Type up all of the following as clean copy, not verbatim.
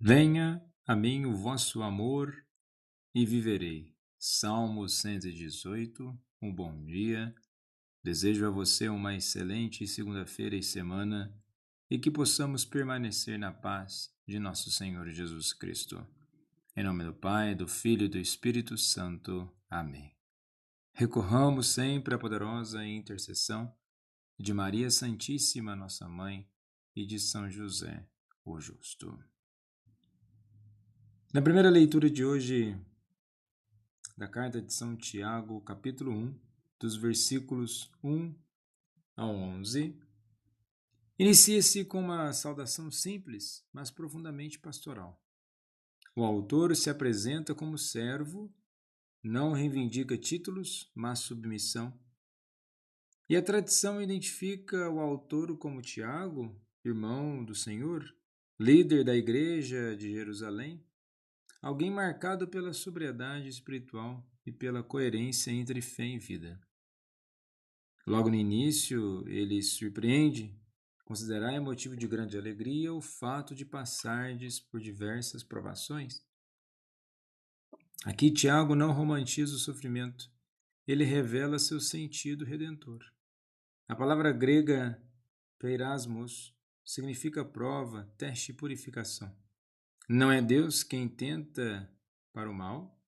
Venha a mim o vosso amor e viverei. Salmo 118. Um bom dia. Desejo a você uma excelente segunda-feira e semana e que possamos permanecer na paz de nosso Senhor Jesus Cristo. Em nome do Pai, do Filho e do Espírito Santo. Amém. Recorramos sempre à poderosa intercessão de Maria Santíssima, nossa Mãe, e de São José, o Justo. Na primeira leitura de hoje da carta de São Tiago, capítulo 1, dos versículos 1 a 11, inicia-se com uma saudação simples, mas profundamente pastoral. O autor se apresenta como servo, não reivindica títulos, mas submissão. E a tradição identifica o autor como Tiago, irmão do Senhor, líder da igreja de Jerusalém, alguém marcado pela sobriedade espiritual e pela coerência entre fé e vida. Logo no início, ele surpreende. Considerai motivo de grande alegria o fato de passardes por diversas provações. Aqui Tiago não romantiza o sofrimento, ele revela seu sentido redentor. A palavra grega peirasmos significa prova, teste e purificação. Não é Deus quem tenta para o mal,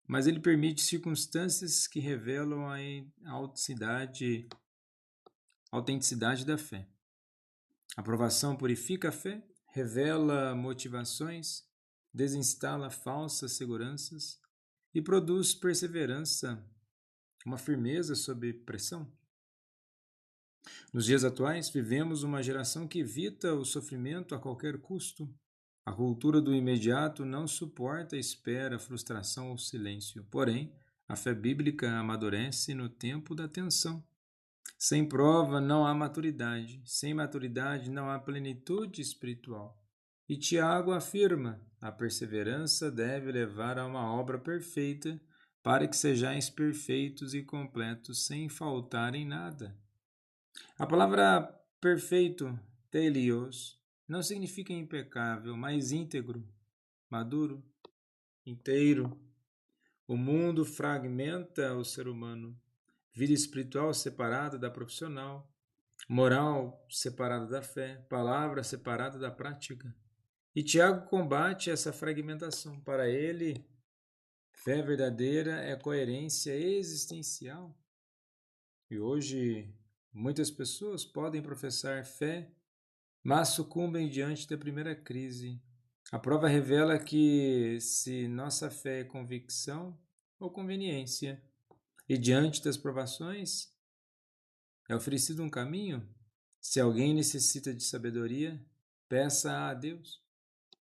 mas ele permite circunstâncias que revelam a autenticidade da fé. A provação purifica a fé, revela motivações, desinstala falsas seguranças e produz perseverança, uma firmeza sob pressão. Nos dias atuais, vivemos uma geração que evita o sofrimento a qualquer custo. A cultura do imediato não suporta a espera, a frustração ou silêncio. Porém, a fé bíblica amadurece no tempo da tensão. Sem prova não há maturidade. Sem maturidade não há plenitude espiritual. E Tiago afirma: a perseverança deve levar a uma obra perfeita, para que sejais perfeitos e completos, sem faltar em nada. A palavra perfeito, telios, não significa impecável, mas íntegro, maduro, inteiro. O mundo fragmenta o ser humano. Vida espiritual separada da profissional, moral separada da fé, palavra separada da prática. E Tiago combate essa fragmentação. Para ele, fé verdadeira é coerência existencial. E hoje, muitas pessoas podem professar fé, mas sucumbem diante da primeira crise. A prova revela que se nossa fé é convicção ou conveniência, e diante das provações é oferecido um caminho. Se alguém necessita de sabedoria, peça a Deus.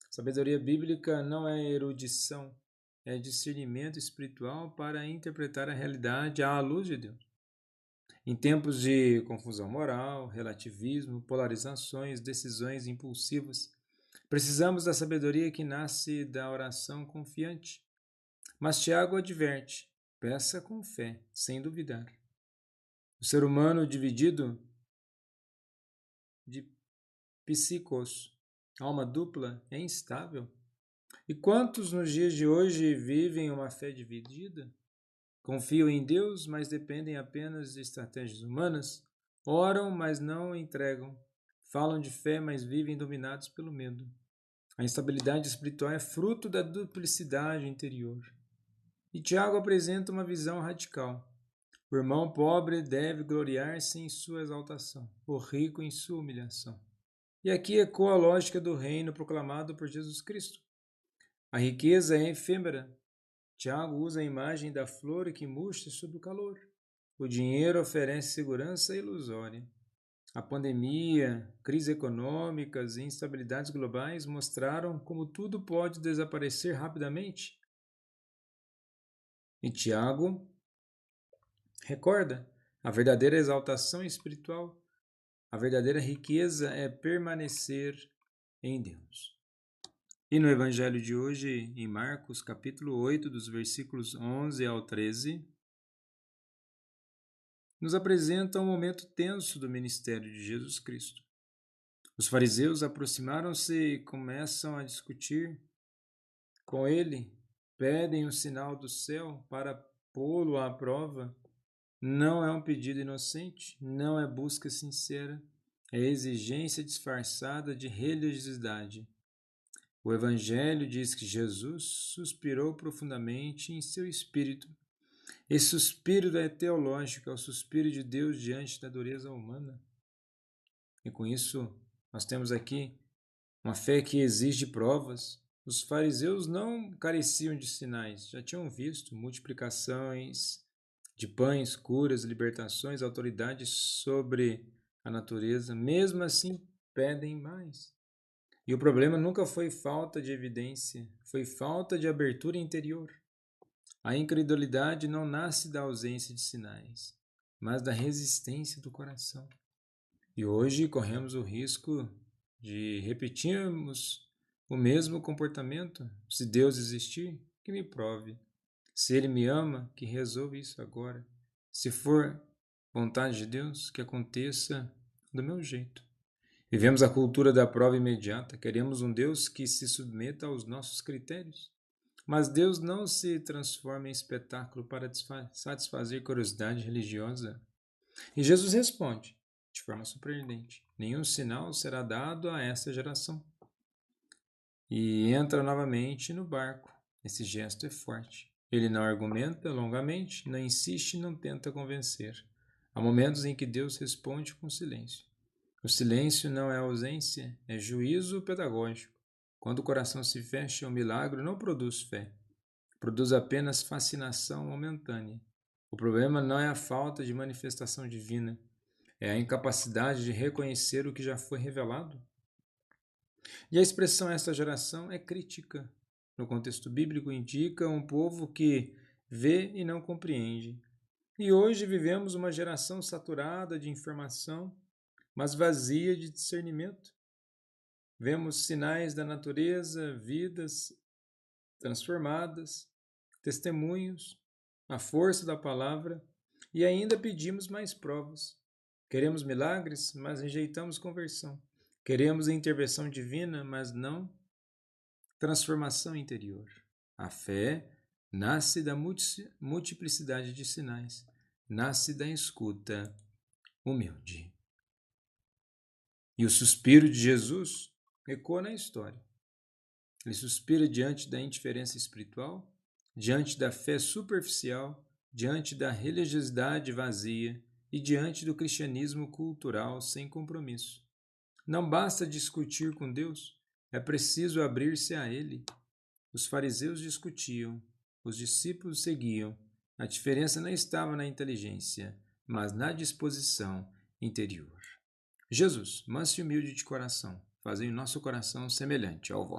Sabedoria bíblica não é erudição, é discernimento espiritual para interpretar a realidade à luz de Deus. Em tempos de confusão moral, relativismo, polarizações, decisões impulsivas, precisamos da sabedoria que nasce da oração confiante. Mas Tiago adverte: peça com fé, sem duvidar. O ser humano dividido de psíquicos, alma dupla, é instável. E quantos nos dias de hoje vivem uma fé dividida? Confiam em Deus, mas dependem apenas de estratégias humanas. Oram, mas não entregam. Falam de fé, mas vivem dominados pelo medo. A instabilidade espiritual é fruto da duplicidade interior. E Tiago apresenta uma visão radical. O irmão pobre deve gloriar-se em sua exaltação, o rico em sua humilhação. E aqui ecoa a lógica do reino proclamado por Jesus Cristo. A riqueza é efêmera. Tiago usa a imagem da flor que murcha sob o calor. O dinheiro oferece segurança ilusória. A pandemia, crises econômicas e instabilidades globais mostraram como tudo pode desaparecer rapidamente. E Tiago recorda: a verdadeira exaltação espiritual, a verdadeira riqueza é permanecer em Deus. E no evangelho de hoje, em Marcos, capítulo 8, dos versículos 11 ao 13, nos apresenta um momento tenso do ministério de Jesus Cristo. Os fariseus aproximaram-se e começam a discutir com ele, pedem um sinal do céu para pô-lo à prova. Não é um pedido inocente, não é busca sincera, é exigência disfarçada de religiosidade. O Evangelho diz que Jesus suspirou profundamente em seu espírito. Esse suspiro é teológico, é o suspiro de Deus diante da dureza humana. E com isso, nós temos aqui uma fé que exige provas. Os fariseus não careciam de sinais, já tinham visto multiplicações de pães, curas, libertações, autoridade sobre a natureza. Mesmo assim, pedem mais. E o problema nunca foi falta de evidência, foi falta de abertura interior. A incredulidade não nasce da ausência de sinais, mas da resistência do coração. E hoje corremos o risco de repetirmos o mesmo comportamento. Se Deus existir, que me prove. Se Ele me ama, que resolva isso agora. Se for vontade de Deus, que aconteça do meu jeito. Vivemos a cultura da prova imediata. Queremos um Deus que se submeta aos nossos critérios. Mas Deus não se transforma em espetáculo para satisfazer curiosidade religiosa. E Jesus responde, de forma surpreendente: nenhum sinal será dado a essa geração. E entra novamente no barco. Esse gesto é forte. Ele não argumenta longamente, não insiste, não tenta convencer. Há momentos em que Deus responde com silêncio. O silêncio não é ausência, é juízo pedagógico. Quando o coração se fecha, o milagre não produz fé, produz apenas fascinação momentânea. O problema não é a falta de manifestação divina, é a incapacidade de reconhecer o que já foi revelado. E a expressão esta geração é crítica. No contexto bíblico, indica um povo que vê e não compreende. E hoje vivemos uma geração saturada de informação, mas vazia de discernimento. Vemos sinais da natureza, vidas transformadas, testemunhos, a força da palavra, e ainda pedimos mais provas. Queremos milagres, mas rejeitamos conversão. Queremos a intervenção divina, mas não transformação interior. A fé nasce da multiplicidade de sinais, nasce da escuta humilde. E o suspiro de Jesus ecoa na história. Ele suspira diante da indiferença espiritual, diante da fé superficial, diante da religiosidade vazia e diante do cristianismo cultural sem compromisso. Não basta discutir com Deus, é preciso abrir-se a Ele. Os fariseus discutiam, os discípulos seguiam. A diferença não estava na inteligência, mas na disposição interior. Jesus, manso e humilde de coração, fazei o nosso coração semelhante ao vosso.